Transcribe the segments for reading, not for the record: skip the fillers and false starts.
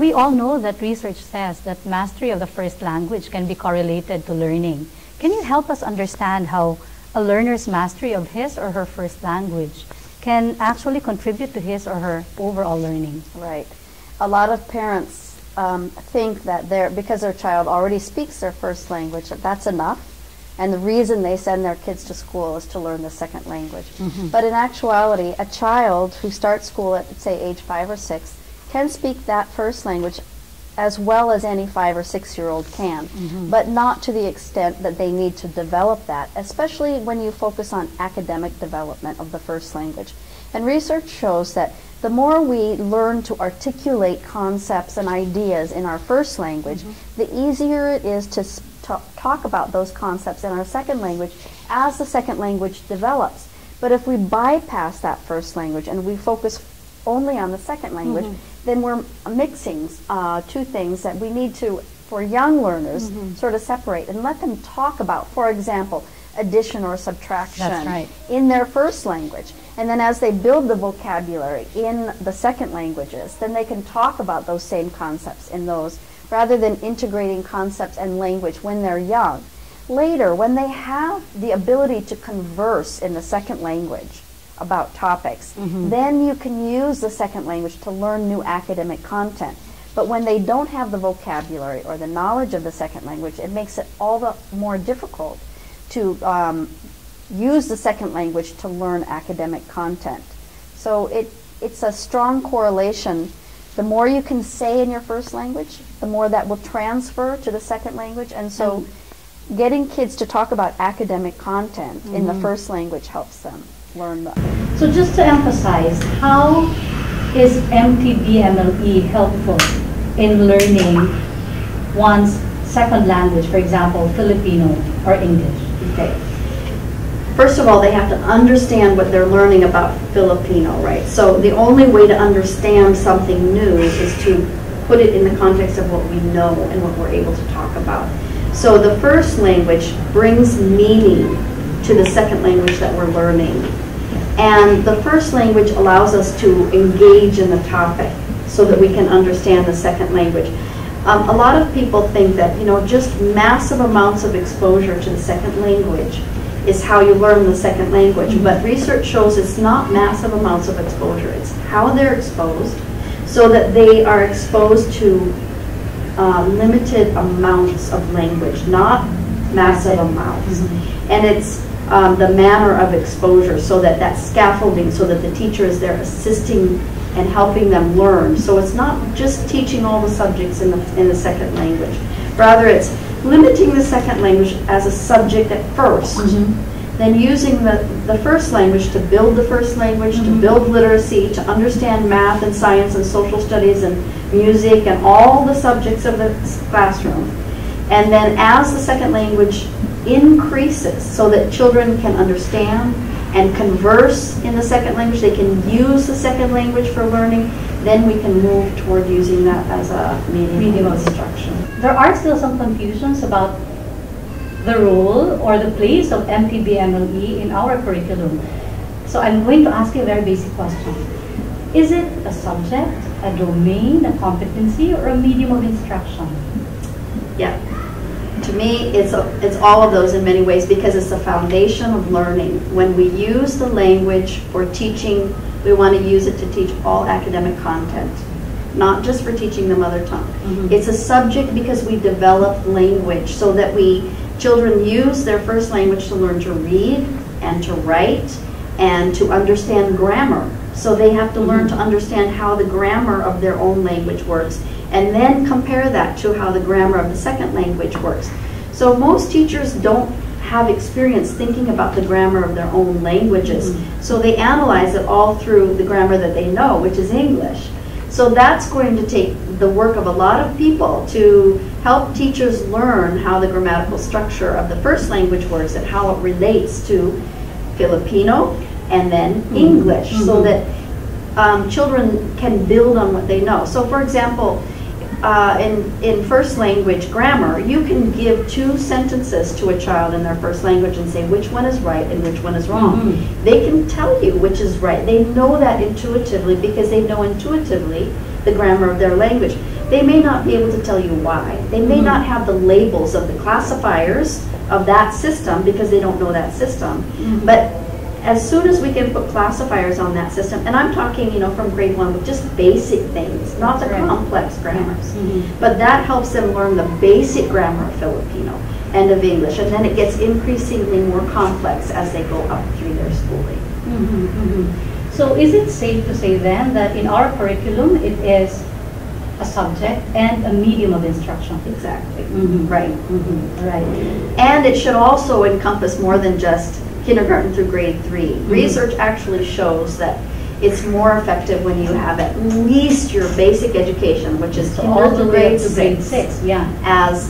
we all know that research says that mastery of the first language can be correlated to learning. Can you help us understand how a learner's mastery of his or her first language can actually contribute to his or her overall learning? Right. A lot of parents think that because their child already speaks their first language, that's enough. And the reason they send their kids to school is to learn the second language. But in actuality, a child who starts school at, say, age 5 or 6 can speak that first language as well as any 5 or 6-year-old can, but not to the extent that they need to develop that, especially when you focus on academic development of the first language. And research shows that the more we learn to articulate concepts and ideas in our first language, the easier it is to talk about those concepts in our second language as the second language develops. But if we bypass that first language and we focus only on the second language, then we're mixing two things that we need to, for young learners, sort of separate and let them talk about, for example, addition or subtraction in their first language. And then as they build the vocabulary in the second languages, then they can talk about those same concepts in those, rather than integrating concepts and language when they're young. Later, when they have the ability to converse in the second language about topics, then you can use the second language to learn new academic content. But when they don't have the vocabulary or the knowledge of the second language, it makes it all the more difficult to use the second language to learn academic content. So it's a strong correlation. The more you can say in your first language, the more that will transfer to the second language. And so getting kids to talk about academic content in the first language helps them learn that. So just to emphasize, how is MTB-MLE helpful in learning one's second language, for example, Filipino or English? Okay. First of all, they have to understand what they're learning about Filipino, right? So the only way to understand something new is to put it in the context of what we know and what we're able to talk about. So the first language brings meaning to the second language that we're learning. And the first language allows us to engage in the topic so that we can understand the second language. A lot of people think that, just massive amounts of exposure to the second language is how you learn the second language. But research shows it's not massive amounts of exposure. It's how they're exposed, so that they are exposed to limited amounts of language, not massive amounts. And it's the manner of exposure, so that scaffolding, so that the teacher is there assisting and helping them learn. So it's not just teaching all the subjects in the second language. Rather, it's limiting the second language as a subject at first, then using the first language to build the first language, to build literacy, to understand math and science and social studies and music and all the subjects of the classroom. And then as the second language increases, so that children can understand and converse in the second language, they can use the second language for learning, then we can move toward using that as a medium of instruction. There are still some confusions about the role or the place of MTB-MLE in our curriculum. So I'm going to ask you a very basic question. Is it a subject, a domain, a competency, or a medium of instruction? Yeah. To me, it's all of those in many ways, because it's the foundation of learning. When we use the language for teaching, we want to use it to teach all academic content, not just for teaching the mother tongue. It's a subject because we develop language so that children use their first language to learn to read and to write and to understand grammar. So they have to learn to understand how the grammar of their own language works, and then compare that to how the grammar of the second language works. So most teachers don't have experience thinking about the grammar of their own languages. So they analyze it all through the grammar that they know, which is English. So that's going to take the work of a lot of people to help teachers learn how the grammatical structure of the first language works and how it relates to Filipino and then English, so that children can build on what they know. So for example, in first language grammar, you can give two sentences to a child in their first language and say which one is right and which one is wrong. They can tell you which is right. They know that intuitively because they know intuitively the grammar of their language. They may not be able to tell you why. They may not have the labels of the classifiers of that system because they don't know that system. But as soon as we can put classifiers on that system, and I'm talking, from grade 1 with just basic things, not the complex grammars, but that helps them learn the basic grammar of Filipino and of English, and then it gets increasingly more complex as they go up through their schooling. So is it safe to say then that in our curriculum it is a subject and a medium of instruction? Exactly. Right. Right. And it should also encompass more than just kindergarten through grade 3. Research actually shows that it's more effective when you have at least your basic education, which is all the way to grade 6, as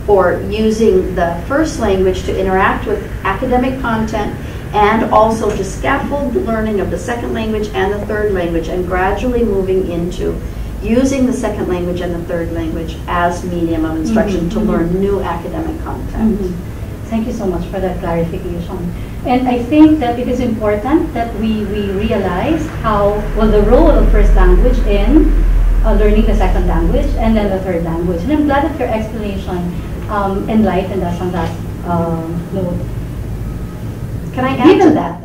for using the first language to interact with academic content and also to scaffold the learning of the second language and the third language, and gradually moving into using the second language and the third language as medium of instruction to learn new academic content. Thank you so much for that clarification. And I think that it is important that we realize the role of first language in learning the second language and then the third language. And I'm glad that your explanation enlightened us on that note. Can I add to that?